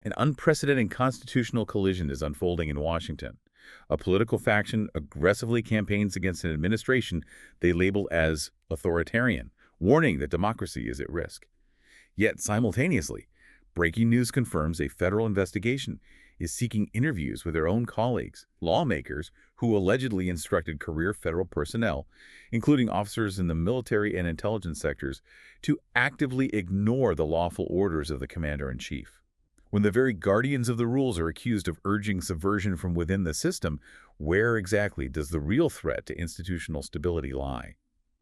An unprecedented constitutional collision is unfolding in Washington. A political faction aggressively campaigns against an administration they label as authoritarian, warning that democracy is at risk. Yet, simultaneously, breaking news confirms a federal investigation is seeking interviews with their own colleagues, lawmakers who allegedly instructed career federal personnel, including officers in the military and intelligence sectors, to actively ignore the lawful orders of the commander-in-chief. When the very guardians of the rules are accused of urging subversion from within the system, where exactly does the real threat to institutional stability lie?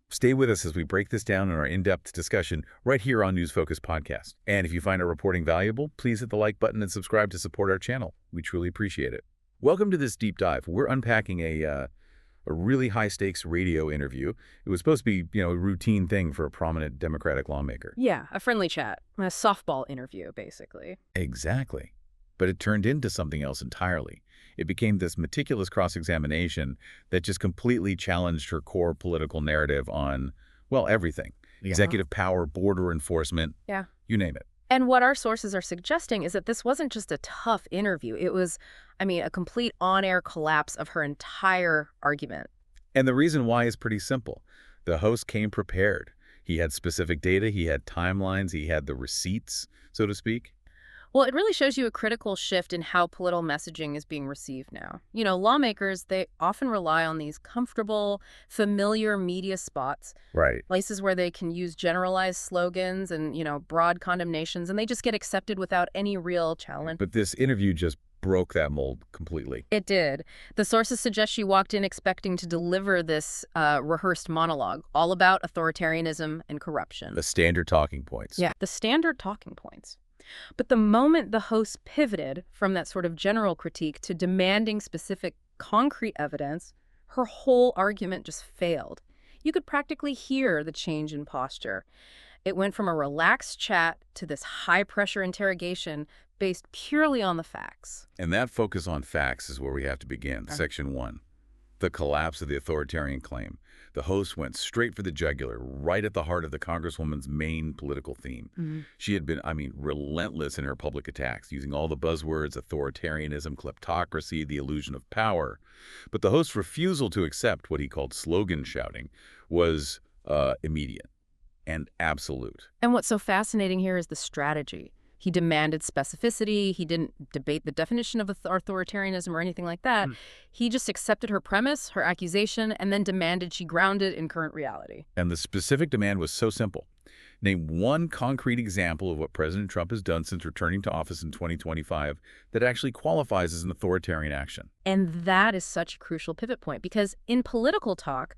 Stay with us as we break this down in our in-depth discussion right here on News Focus Podcast. And if you find our reporting valuable, please hit the like button and subscribe to support our channel. We truly appreciate it. Welcome to this deep dive. We're unpacking a really high-stakes radio interview. It was supposed to be, a routine thing for a prominent Democratic lawmaker. Yeah, a friendly chat, a softball interview, basically. Exactly. But it turned into something else entirely. It became this meticulous cross-examination that just completely challenged her core political narrative on, well, everything. Yeah. Executive power, border enforcement, you name it. And what our sources are suggesting is that this wasn't just a tough interview. It was, a complete on-air collapse of her entire argument. And the reason why is pretty simple. The host came prepared. He had specific data, he had timelines, he had the receipts, so to speak. Well, it really shows you a critical shift in how political messaging is being received now. Lawmakers, they often rely on these comfortable, familiar media spots. Right. Places where they can use generalized slogans and, broad condemnations, and they just get accepted without any real challenge. But this interview just broke that mold completely. It did. The sources suggest she walked in expecting to deliver this rehearsed monologue, all about authoritarianism and corruption. The standard talking points. Yeah, the standard talking points. But the moment the host pivoted from that sort of general critique to demanding specific concrete evidence, her whole argument just failed. You could practically hear the change in posture. It went from a relaxed chat to this high-pressure interrogation based purely on the facts. And that focus on facts is where we have to begin. Section 1, the collapse of the authoritarian claim. The host went straight for the jugular, right at the heart of the Congresswoman's main political theme. Mm-hmm. She had been, relentless in her public attacks, using all the buzzwords, authoritarianism, kleptocracy, the illusion of power. But the host's refusal to accept what he called slogan shouting was immediate and absolute. And what's so fascinating here is the strategy. He demanded specificity. He didn't debate the definition of authoritarianism or anything like that. He just accepted her premise, her accusation, and then demanded she ground it in current reality. And the specific demand was so simple. Name one concrete example of what President Trump has done since returning to office in 2025 that actually qualifies as an authoritarian action. And that is such a crucial pivot point, because in political talk,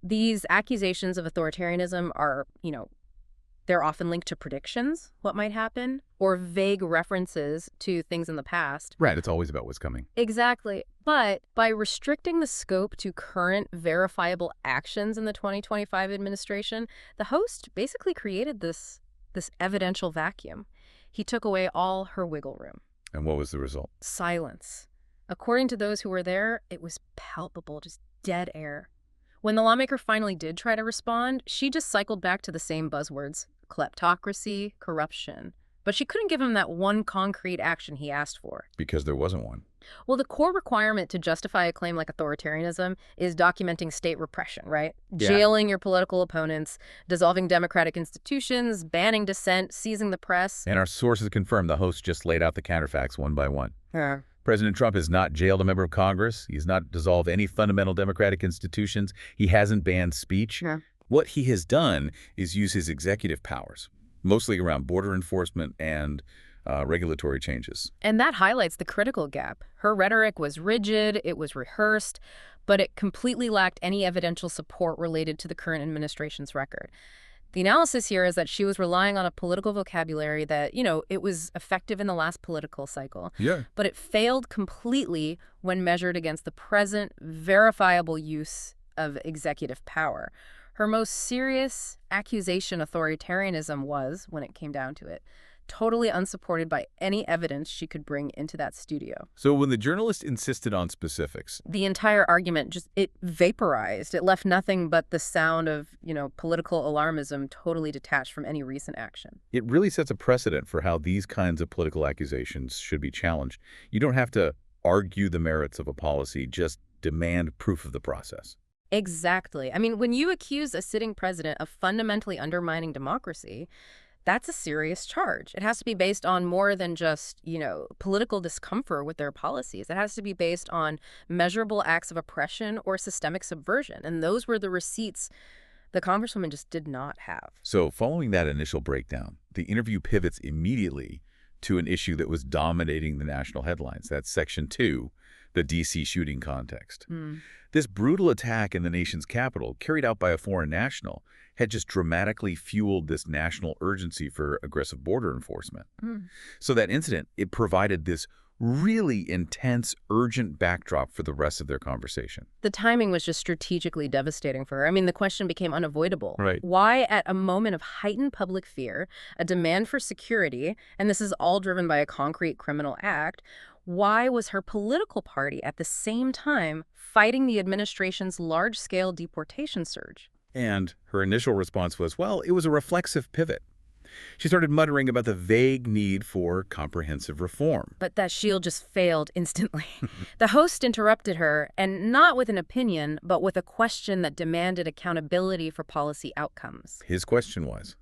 these accusations of authoritarianism are, they're often linked to predictions, what might happen, or vague references to things in the past. Right, it's always about what's coming. Exactly. But by restricting the scope to current verifiable actions in the 2025 administration, the host basically created this evidential vacuum. He took away all her wiggle room. And what was the result? Silence. According to those who were there, it was palpable, just dead air. When the lawmaker finally did try to respond, she just cycled back to the same buzzwords: kleptocracy, corruption. But she couldn't give him that one concrete action he asked for. Because there wasn't one. Well, the core requirement to justify a claim like authoritarianism is documenting state repression, right? Yeah. Jailing your political opponents, dissolving democratic institutions, banning dissent, seizing the press. And our sources confirm the host just laid out the counterfacts one by one. Yeah. President Trump has not jailed a member of Congress. He has not dissolved any fundamental democratic institutions. He hasn't banned speech. Yeah. What he has done is use his executive powers, mostly around border enforcement and regulatory changes. And that highlights the critical gap. Her rhetoric was rigid, it was rehearsed, but it completely lacked any evidential support related to the current administration's record. The analysis here is that she was relying on a political vocabulary that, it was effective in the last political cycle. Yeah. But it failed completely when measured against the present verifiable use of executive power. Her most serious accusation authoritarianism was, when it came down to it, totally unsupported by any evidence she could bring into that studio. So when the journalist insisted on specifics, The entire argument it vaporized. It left nothing but the sound of, political alarmism totally detached from any recent action. it really sets a precedent for how these kinds of political accusations should be challenged. You don't have to argue the merits of a policy, just demand proof of the process. Exactly. I mean, when you accuse a sitting president of fundamentally undermining democracy, that's a serious charge. It has to be based on more than just, political discomfort with their policies. It has to be based on measurable acts of oppression or systemic subversion. And those were the receipts the Congresswoman just did not have. So following that initial breakdown, the interview pivots immediately to an issue that was dominating the national headlines. That's Section 2, the D.C. shooting context. This brutal attack in the nation's capital, carried out by a foreign national, had just dramatically fueled this national urgency for aggressive border enforcement. So that incident, it provided this really intense, urgent backdrop for the rest of their conversation. The timing was just strategically devastating for her. I mean, the question became unavoidable. Right. Why, at a moment of heightened public fear, a demand for security, and this is all driven by a concrete criminal act, why was her political party at the same time fighting the administration's large-scale deportation surge? And her initial response was, well, it was a reflexive pivot. She started muttering about the vague need for comprehensive reform. But that shield just failed instantly. The host interrupted her, and not with an opinion, but with a question that demanded accountability for policy outcomes. His question was,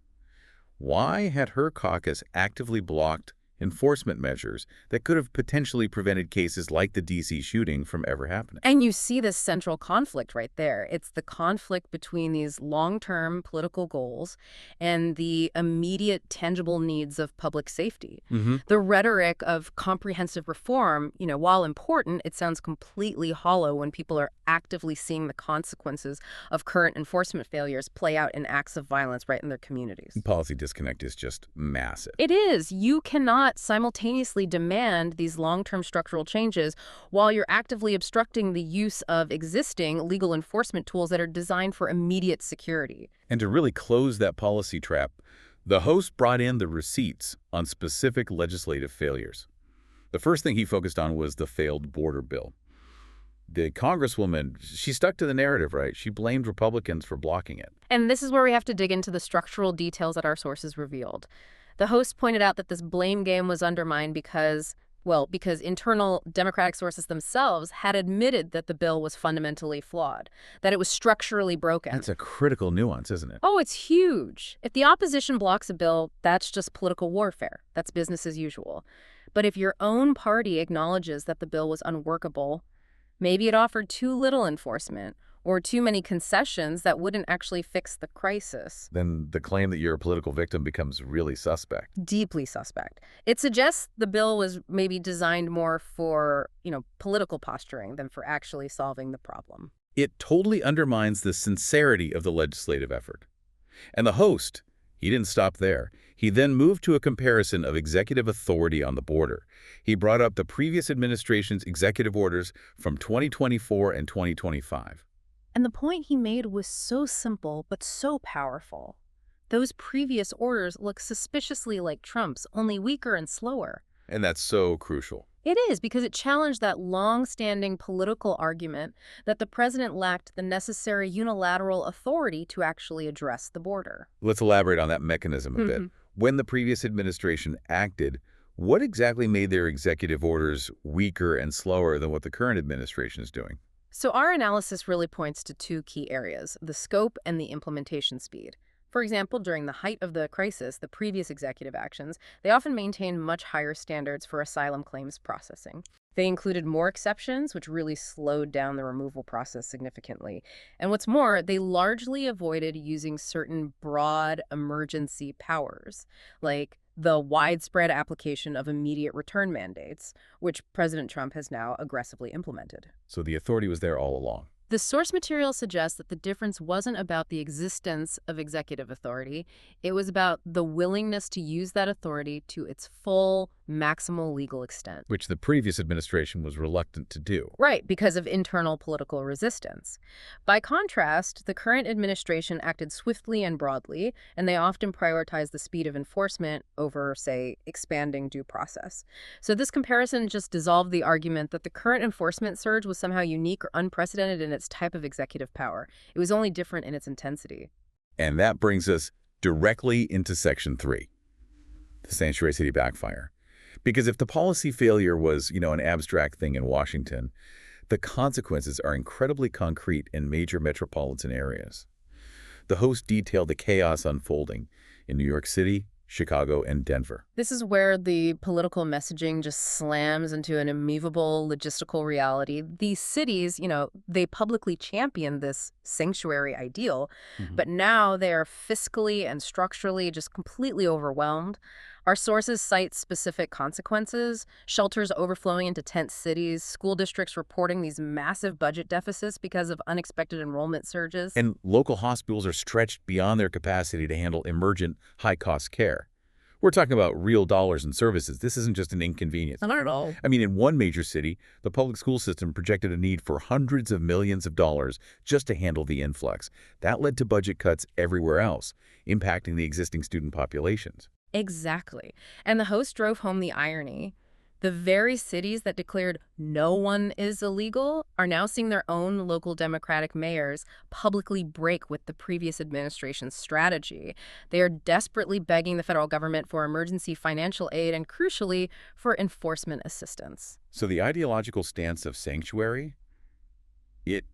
why had her caucus actively blocked enforcement measures that could have potentially prevented cases like the D.C. shooting from ever happening? And you see this central conflict right there. It's the conflict between these long-term political goals and the immediate tangible needs of public safety. The rhetoric of comprehensive reform, while important, it sounds completely hollow when people are actively seeing the consequences of current enforcement failures play out in acts of violence right in their communities. Policy disconnect is just massive. It is. You cannot simultaneously demand these long-term structural changes while you're actively obstructing the use of existing legal enforcement tools that are designed for immediate security. And to really close that policy trap, the host brought in the receipts on specific legislative failures. The first thing he focused on was the failed border bill. The Congresswoman, she stuck to the narrative, right? She blamed Republicans for blocking it. And this is where we have to dig into the structural details that our sources revealed. The host pointed out that this blame game was undermined because internal Democratic sources themselves had admitted that the bill was fundamentally flawed, that it was structurally broken. That's a critical nuance, isn't it? Oh, it's huge. If the opposition blocks a bill, that's just political warfare. That's business as usual. But if your own party acknowledges that the bill was unworkable, maybe it offered too little enforcement, or too many concessions that wouldn't actually fix the crisis, then the claim that you're a political victim becomes really suspect. deeply suspect. It suggests the bill was maybe designed more for, political posturing than for actually solving the problem. It totally undermines the sincerity of the legislative effort. And the host, he didn't stop there. He then moved to a comparison of executive authority on the border. He brought up the previous administration's executive orders from 2024 and 2025. And the point he made was so simple, but so powerful. Those previous orders look suspiciously like Trump's, only weaker and slower. And that's so crucial. It is, because it challenged that long-standing political argument that the president lacked the necessary unilateral authority to actually address the border. Let's elaborate on that mechanism a bit. When the previous administration acted, what exactly made their executive orders weaker and slower than what the current administration is doing? So our analysis really points to two key areas, the scope and the implementation speed. For example, during the height of the crisis, the previous executive actions, they often maintained much higher standards for asylum claims processing. They included more exceptions, which really slowed down the removal process significantly. And what's more, they largely avoided using certain broad emergency powers, like the widespread application of immediate return mandates, which President Trump has now aggressively implemented. So the authority was there all along. The source material suggests that the difference wasn't about the existence of executive authority. It was about the willingness to use that authority to its full, maximal legal extent. Which the previous administration was reluctant to do. Right, because of internal political resistance. By contrast, the current administration acted swiftly and broadly, and they often prioritize the speed of enforcement over, say, expanding due process. So this comparison just dissolved the argument that the current enforcement surge was somehow unique or unprecedented in its type of executive power. It was only different in its intensity. And that brings us directly into Section 3, the sanctuary city backfire. Because if the policy failure was, an abstract thing in Washington, the consequences are incredibly concrete in major metropolitan areas. The host detailed the chaos unfolding in New York City, Chicago, and Denver. This is where the political messaging just slams into an immovable logistical reality. These cities, they publicly champion this sanctuary ideal, but now they are fiscally and structurally just completely overwhelmed. Our sources cite specific consequences, shelters overflowing into tent cities, school districts reporting these massive budget deficits because of unexpected enrollment surges. And local hospitals are stretched beyond their capacity to handle emergent, high-cost care. We're talking about real dollars and services. This isn't just an inconvenience. Not at all. In one major city, the public school system projected a need for hundreds of millions of dollars just to handle the influx. That led to budget cuts everywhere else, impacting the existing student populations. Exactly. And the host drove home the irony. The very cities that declared no one is illegal are now seeing their own local Democratic mayors publicly break with the previous administration's strategy. They are desperately begging the federal government for emergency financial aid and, crucially, for enforcement assistance. So the ideological stance of sanctuary, it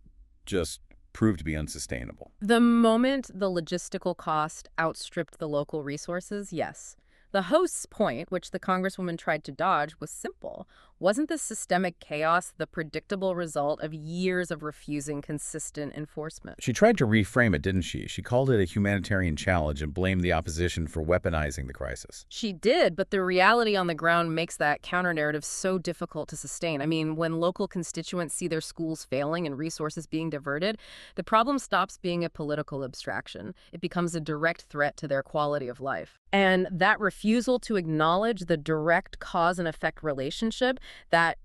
just proved to be unsustainable. The moment the logistical cost outstripped the local resources, yes. The host's point, which the Congresswoman tried to dodge, was simple. Wasn't this systemic chaos the predictable result of years of refusing consistent enforcement? She tried to reframe it, didn't she? She called it a humanitarian challenge and blamed the opposition for weaponizing the crisis. She did, but the reality on the ground makes that counter-narrative so difficult to sustain. When local constituents see their schools failing and resources being diverted, the problem stops being a political abstraction. It becomes a direct threat to their quality of life. And that refusal to acknowledge the direct cause and effect relationship, that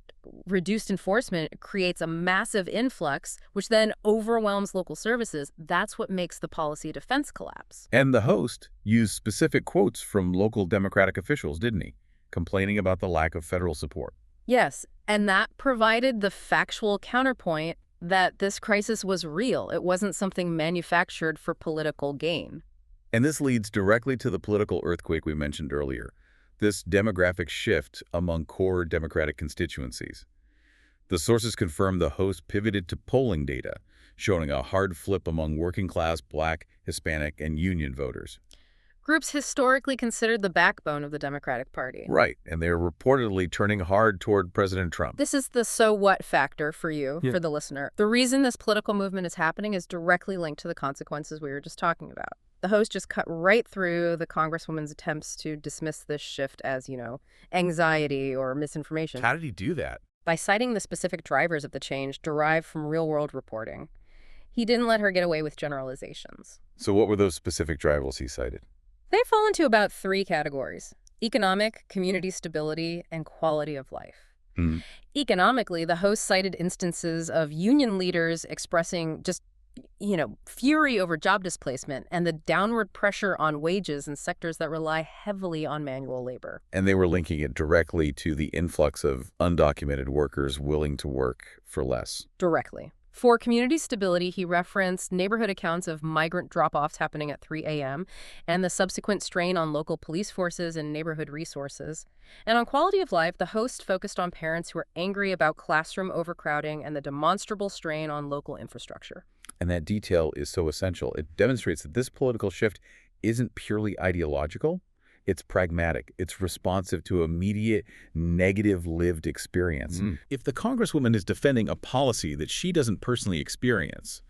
reduced enforcement creates a massive influx, which then overwhelms local services. That's what makes the policy defense collapse. And the host used specific quotes from local Democratic officials, didn't he? Complaining about the lack of federal support. Yes, and that provided the factual counterpoint that this crisis was real. It wasn't something manufactured for political gain. And this leads directly to the political earthquake we mentioned earlier, this demographic shift among core Democratic constituencies. The sources confirm the host pivoted to polling data, showing a hard flip among working-class Black, Hispanic, and union voters. Groups historically considered the backbone of the Democratic Party. Right, and they're reportedly turning hard toward President Trump. This is the so what factor for you, for the listener. The reason this political movement is happening is directly linked to the consequences we were just talking about. The host just cut right through the Congresswoman's attempts to dismiss this shift as, anxiety or misinformation. How did he do that? By citing the specific drivers of the change derived from real-world reporting. He didn't let her get away with generalizations. So what were those specific drivers he cited? They fall into about 3 categories: economic, community stability, and quality of life. Economically, the host cited instances of union leaders expressing just fury over job displacement and the downward pressure on wages in sectors that rely heavily on manual labor. And they were linking it directly to the influx of undocumented workers willing to work for less. Directly. For community stability, he referenced neighborhood accounts of migrant drop-offs happening at 3 a.m. and the subsequent strain on local police forces and neighborhood resources. And on quality of life, the host focused on parents who are angry about classroom overcrowding and the demonstrable strain on local infrastructure. And that detail is so essential. It demonstrates that this political shift isn't purely ideological. It's pragmatic. It's responsive to immediate negative lived experience. If the Congresswoman is defending a policy that she doesn't personally experience,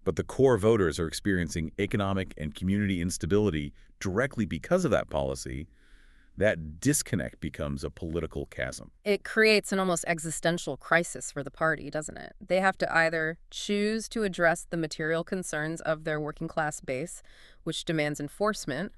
but the core voters are experiencing economic and community instability directly because of that policy, That disconnect becomes a political chasm. It creates an almost existential crisis for the party, doesn't it? They have to either choose to address the material concerns of their working class base, which demands enforcement,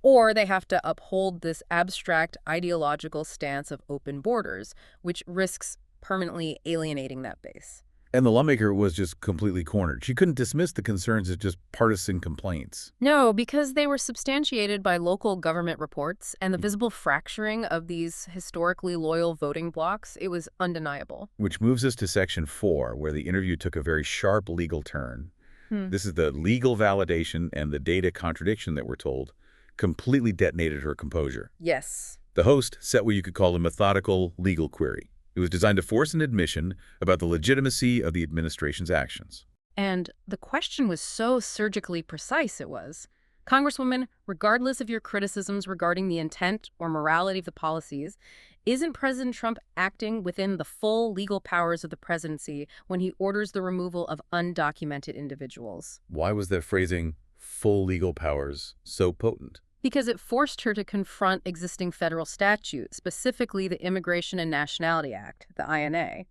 or they have to uphold this abstract ideological stance of open borders, which risks permanently alienating that base. And the lawmaker was just completely cornered. She couldn't dismiss the concerns as just partisan complaints. No, because they were substantiated by local government reports and the visible fracturing of these historically loyal voting blocs, it was undeniable. Which moves us to Section 4, where the interview took a very sharp legal turn. Hmm. This is the legal validation and the data contradiction that we're told completely detonated her composure. Yes. The host set what you could call a methodical legal query. It was designed to force an admission about the legitimacy of the administration's actions. And the question was so surgically precise it was. Congresswoman, regardless of your criticisms regarding the intent or morality of the policies, isn't President Trump acting within the full legal powers of the presidency when he orders the removal of undocumented individuals? Why was that phrasing, full legal powers, so potent? Because it forced her to confront existing federal statutes, specifically the Immigration and Nationality Act, the INA.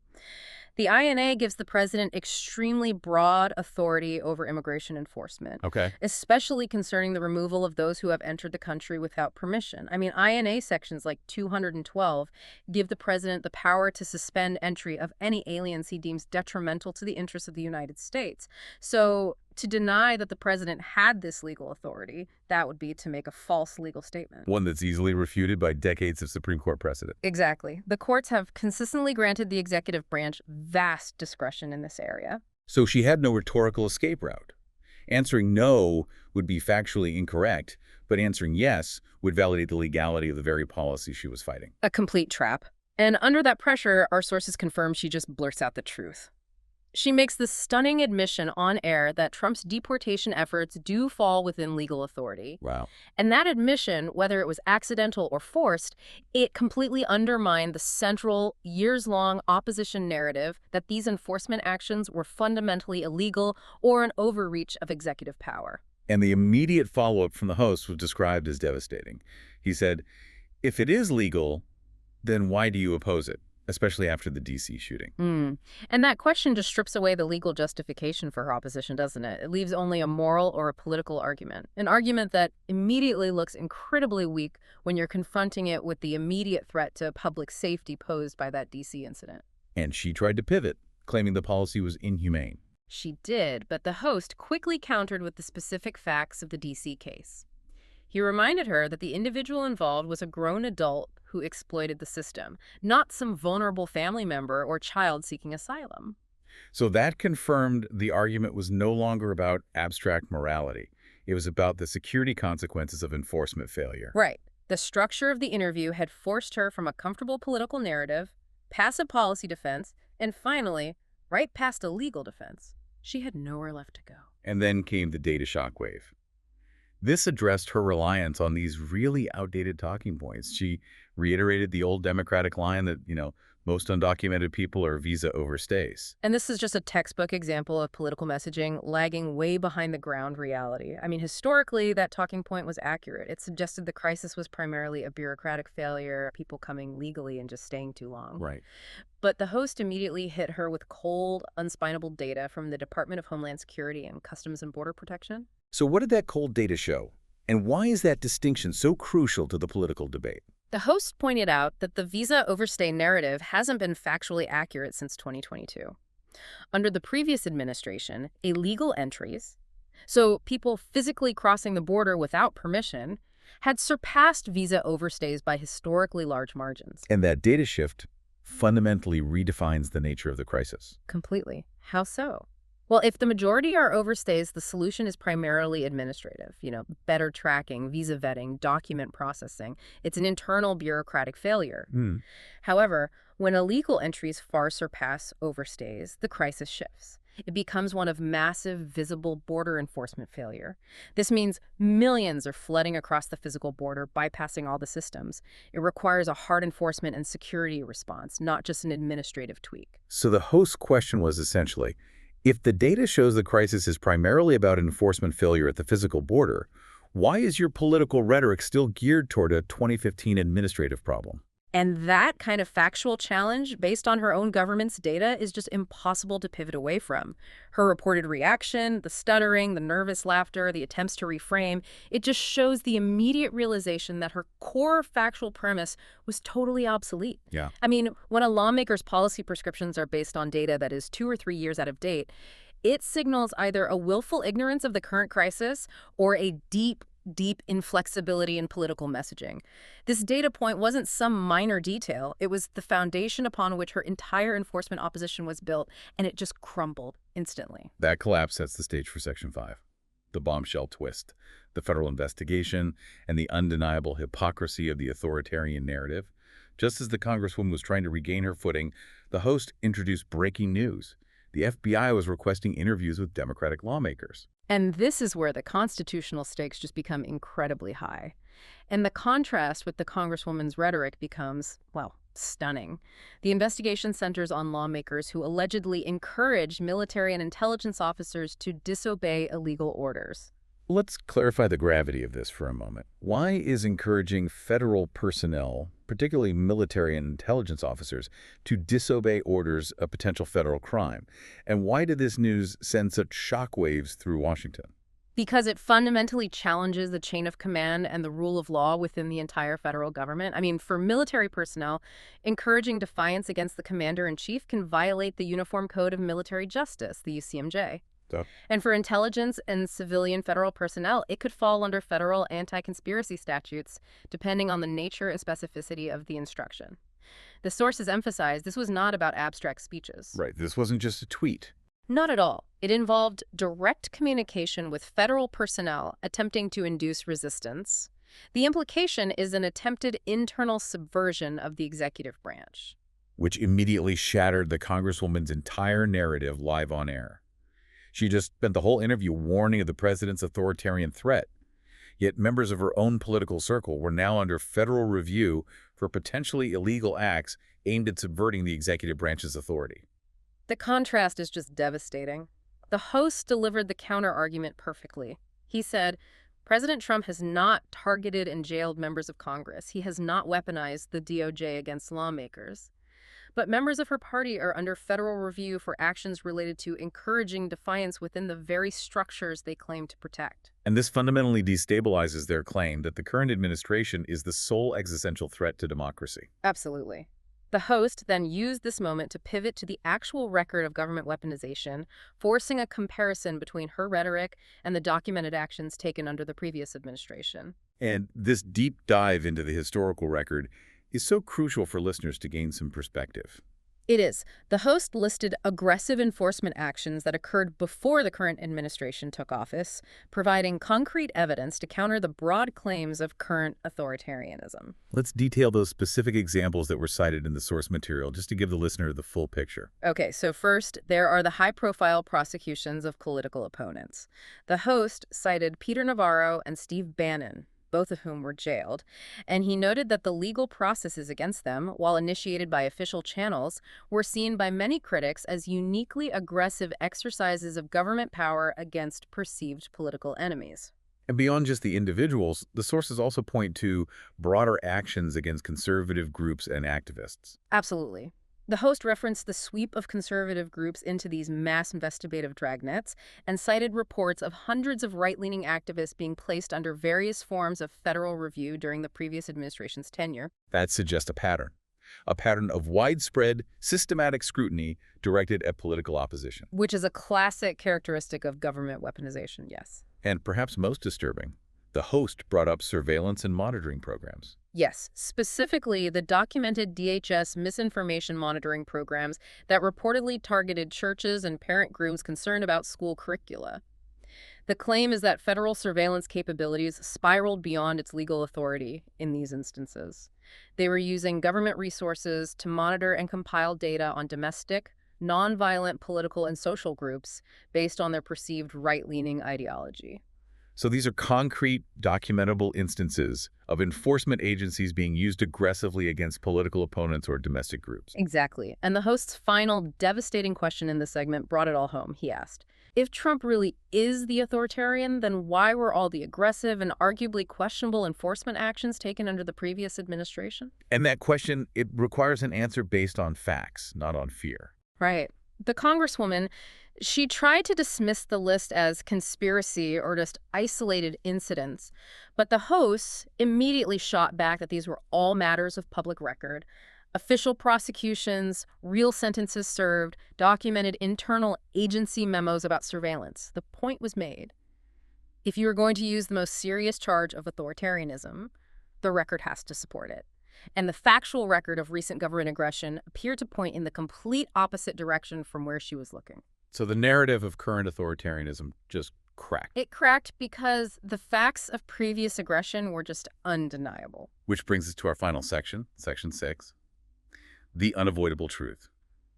The INA gives the president extremely broad authority over immigration enforcement, especially concerning the removal of those who have entered the country without permission. I mean, INA sections like 212 give the president the power to suspend entry of any aliens he deems detrimental to the interests of the United States. So to deny that the president had this legal authority, that would be to make a false legal statement. One that's easily refuted by decades of Supreme Court precedent. Exactly. The courts have consistently granted the executive branch vast discretion in this area. So she had no rhetorical escape route. Answering no would be factually incorrect, but answering yes would validate the legality of the very policy she was fighting. A complete trap. And under that pressure, our sources confirm she just blurts out the truth. She makes the stunning admission on air that Trump's deportation efforts do fall within legal authority. Wow. And that admission, whether it was accidental or forced, it completely undermined the central, years-long opposition narrative that these enforcement actions were fundamentally illegal or an overreach of executive power. And the immediate follow-up from the host was described as devastating. He said, if it is legal, then why do you oppose it? Especially after the D.C. shooting. And that question just strips away the legal justification for her opposition, doesn't it? It leaves only a moral or a political argument. An argument that immediately looks incredibly weak when you're confronting it with the immediate threat to public safety posed by that D.C. incident. And she tried to pivot, claiming the policy was inhumane. She did, but the host quickly countered with the specific facts of the D.C. case. He reminded her that the individual involved was a grown adult who exploited the system, not some vulnerable family member or child seeking asylum. So that confirmed the argument was no longer about abstract morality. It was about the security consequences of enforcement failure. Right. The structure of the interview had forced her from a comfortable political narrative, past a policy defense, and finally, right past a legal defense. She had nowhere left to go. And then came the data shockwave. This addressed her reliance on these really outdated talking points. She reiterated the old Democratic line that, most undocumented people are visa overstays. And this is just a textbook example of political messaging lagging way behind the ground reality. I mean, historically, that talking point was accurate. It suggested the crisis was primarily a bureaucratic failure, people coming legally and just staying too long. Right. But the host immediately hit her with cold, unspinable data from the Department of Homeland Security and Customs and Border Protection. So what did that cold data show? And why is that distinction so crucial to the political debate? The host pointed out that the visa overstay narrative hasn't been factually accurate since 2022. Under the previous administration, illegal entries, so people physically crossing the border without permission, had surpassed visa overstays by historically large margins. And that data shift fundamentally redefines the nature of the crisis. Completely. How so? Well, if the majority are overstays, the solution is primarily administrative. Better tracking, visa vetting, document processing. It's an internal bureaucratic failure. However, when illegal entries far surpass overstays, the crisis shifts. It becomes one of massive, visible border enforcement failure. This means millions are flooding across the physical border, bypassing all the systems. It requires a hard enforcement and security response, not just an administrative tweak. So the host's question was essentially, if the data shows the crisis is primarily about enforcement failure at the physical border, Why is your political rhetoric still geared toward a 2015 administrative problem? And that kind of factual challenge, based on her own government's data, is just impossible to pivot away from. Her reported reaction, the stuttering, the nervous laughter, the attempts to reframe, it just shows the immediate realization that her core factual premise was totally obsolete. Yeah. I mean, when a lawmaker's policy prescriptions are based on data that is 2 or 3 years out of date, it signals either a willful ignorance of the current crisis or a deep inflexibility in political messaging. This data point wasn't some minor detail. It was the foundation upon which her entire enforcement opposition was built, and it just crumbled instantly. That collapse sets the stage for Section 5. The bombshell twist, the federal investigation, and the undeniable hypocrisy of the authoritarian narrative. Just as the Congresswoman was trying to regain her footing, the host introduced breaking news. The FBI was requesting interviews with Democratic lawmakers. And this is where the constitutional stakes just become incredibly high. And the contrast with the Congresswoman's rhetoric becomes, well, stunning. The investigation centers on lawmakers who allegedly encouraged military and intelligence officers to disobey illegal orders. Let's clarify the gravity of this for a moment. Why is encouraging federal personnel, particularly military and intelligence officers, to disobey orders a potential federal crime? And why did this news send such shockwaves through Washington? Because it fundamentally challenges the chain of command and the rule of law within the entire federal government. I mean, for military personnel, encouraging defiance against the commander-in-chief can violate the Uniform Code of Military Justice, the UCMJ. And for intelligence and civilian federal personnel, it could fall under federal anti-conspiracy statutes, depending on the nature and specificity of the instruction. The sources emphasized this was not about abstract speeches. Right, this wasn't just a tweet. Not at all. It involved direct communication with federal personnel attempting to induce resistance. The implication is an attempted internal subversion of the executive branch, Which immediately shattered the Congresswoman's entire narrative live on air. She just spent the whole interview warning of the president's authoritarian threat. Yet members of her own political circle were now under federal review for potentially illegal acts aimed at subverting the executive branch's authority. The contrast is just devastating. The host delivered the counter-argument perfectly. He said, President Trump has not targeted and jailed members of Congress. He has not weaponized the DOJ against lawmakers. But members of her party are under federal review for actions related to encouraging defiance within the very structures they claim to protect. And this fundamentally destabilizes their claim that the current administration is the sole existential threat to democracy. Absolutely. The host then used this moment to pivot to the actual record of government weaponization, forcing a comparison between her rhetoric and the documented actions taken under the previous administration. And this deep dive into the historical record is so crucial for listeners to gain some perspective. It is. The host listed aggressive enforcement actions that occurred before the current administration took office, providing concrete evidence to counter the broad claims of current authoritarianism. Let's detail those specific examples that were cited in the source material just to give the listener the full picture. Okay, so first, there are the high-profile prosecutions of political opponents. The host cited Peter Navarro and Steve Bannon, both of whom were jailed, and he noted that the legal processes against them, while initiated by official channels, were seen by many critics as uniquely aggressive exercises of government power against perceived political enemies. And beyond just the individuals, the sources also point to broader actions against conservative groups and activists. Absolutely. The host referenced the sweep of conservative groups into these mass investigative dragnets and cited reports of hundreds of right-leaning activists being placed under various forms of federal review during the previous administration's tenure. That suggests a pattern of widespread, systematic scrutiny directed at political opposition. Which is a classic characteristic of government weaponization, yes. And perhaps most disturbing, the host brought up surveillance and monitoring programs. Yes, specifically the documented DHS misinformation monitoring programs that reportedly targeted churches and parent groups concerned about school curricula. The claim is that federal surveillance capabilities spiraled beyond its legal authority in these instances. They were using government resources to monitor and compile data on domestic, nonviolent political and social groups based on their perceived right-leaning ideology. So these are concrete, documentable instances of enforcement agencies being used aggressively against political opponents or domestic groups. Exactly. And the host's final devastating question in this segment brought it all home. He asked, If Trump really is the authoritarian, then why were all the aggressive and arguably questionable enforcement actions taken under the previous administration? And that question, it requires an answer based on facts, not on fear. Right. The Congresswoman, she tried to dismiss the list as conspiracy or just isolated incidents, but the hosts immediately shot back that these were all matters of public record. Official prosecutions, real sentences served, documented internal agency memos about surveillance. The point was made. If you are going to use the most serious charge of authoritarianism, the record has to support it. And the factual record of recent government aggression appeared to point in the complete opposite direction from where she was looking. So the narrative of current authoritarianism just cracked. It cracked because the facts of previous aggression were just undeniable. Which brings us to our final section, Section 6. The unavoidable truth.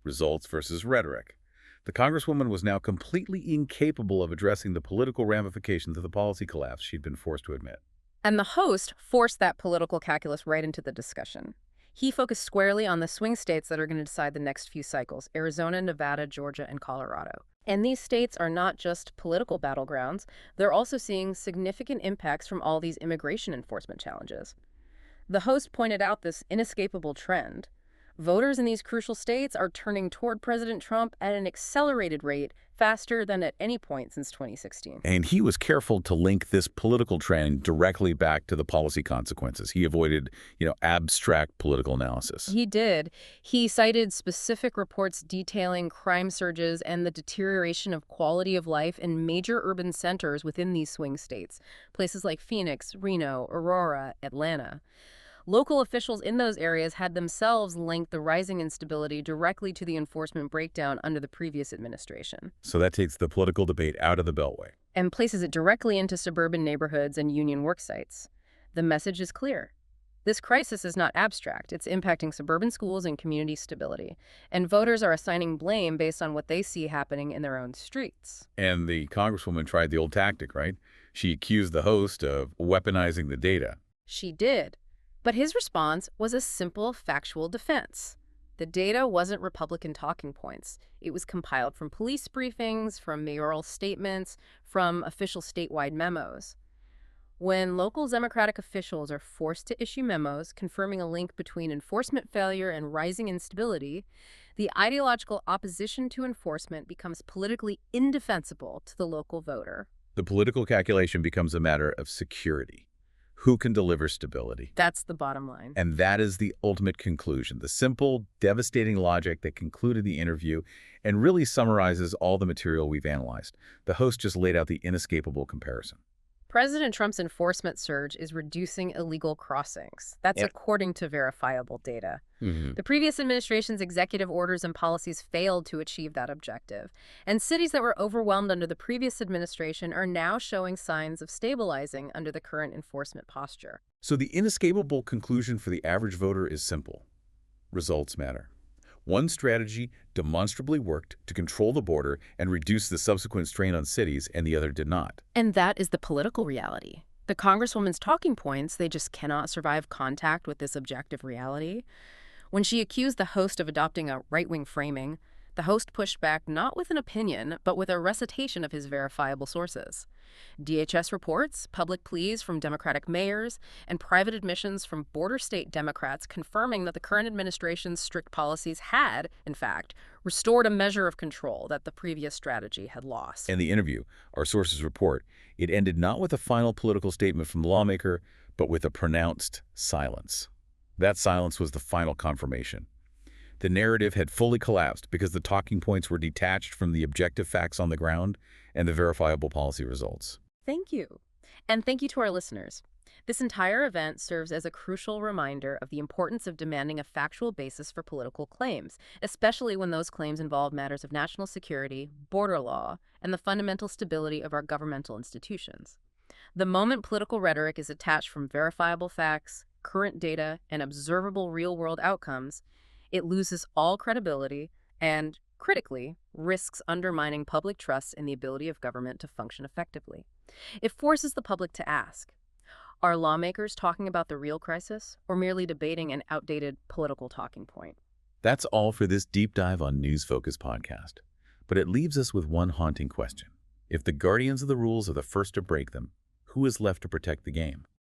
Results versus rhetoric. The Congresswoman was now completely incapable of addressing the political ramifications of the policy collapse she'd been forced to admit. And the host forced that political calculus right into the discussion. He focused squarely on the swing states that are going to decide the next few cycles: Arizona, Nevada, Georgia, and Colorado. And these states are not just political battlegrounds. They're also seeing significant impacts from all these immigration enforcement challenges. The host pointed out this inescapable trend. Voters in these crucial states are turning toward President Trump at an accelerated rate, faster than at any point since 2016. And he was careful to link this political trend directly back to the policy consequences. He avoided, abstract political analysis. He did. He cited specific reports detailing crime surges and the deterioration of quality of life in major urban centers within these swing states, places like Phoenix, Reno, Aurora, Atlanta. Local officials in those areas had themselves linked the rising instability directly to the enforcement breakdown under the previous administration. So that takes the political debate out of the Beltway And places it directly into suburban neighborhoods and union work sites. The message is clear. This crisis is not abstract. It's impacting suburban schools and community stability. And voters are assigning blame based on what they see happening in their own streets. And the Congresswoman tried the old tactic, right? She accused the host of weaponizing the data. She did. But his response was a simple, factual defense. The data wasn't Republican talking points. It was compiled from police briefings, from mayoral statements, from official statewide memos. When local Democratic officials are forced to issue memos confirming a link between enforcement failure and rising instability, the ideological opposition to enforcement becomes politically indefensible to the local voter. The political calculation becomes a matter of security. Who can deliver stability? That's the bottom line. And that is the ultimate conclusion, the simple, devastating logic that concluded the interview and really summarizes all the material we've analyzed. The host just laid out the inescapable comparison. President Trump's enforcement surge is reducing illegal crossings. That's according to verifiable data. The previous administration's executive orders and policies failed to achieve that objective. And cities that were overwhelmed under the previous administration are now showing signs of stabilizing under the current enforcement posture. So the inescapable conclusion for the average voter is simple. Results matter. One strategy demonstrably worked to control the border and reduce the subsequent strain on cities, and the other did not. And that is the political reality. The Congresswoman's talking points, they just cannot survive contact with this objective reality. When she accused the host of adopting a right-wing framing, the host pushed back not with an opinion, but with a recitation of his verifiable sources. DHS reports, public pleas from Democratic mayors, and private admissions from border state Democrats confirming that the current administration's strict policies had, in fact, restored a measure of control that the previous strategy had lost. In the interview, our sources report, it ended not with a final political statement from the lawmaker, but with a pronounced silence. That silence was the final confirmation. The narrative had fully collapsed because the talking points were detached from the objective facts on the ground and the verifiable policy results. Thank you. And thank you to our listeners. This entire event serves as a crucial reminder of the importance of demanding a factual basis for political claims, especially when those claims involve matters of national security, border law, and the fundamental stability of our governmental institutions. The moment political rhetoric is attached from verifiable facts, current data, and observable real-world outcomes, it loses all credibility and, critically, risks undermining public trust in the ability of government to function effectively. It forces the public to ask, are lawmakers talking about the real crisis or merely debating an outdated political talking point? That's all for this deep dive on News Focus podcast. But it leaves us with one haunting question. If the guardians of the rules are the first to break them, who is left to protect the game?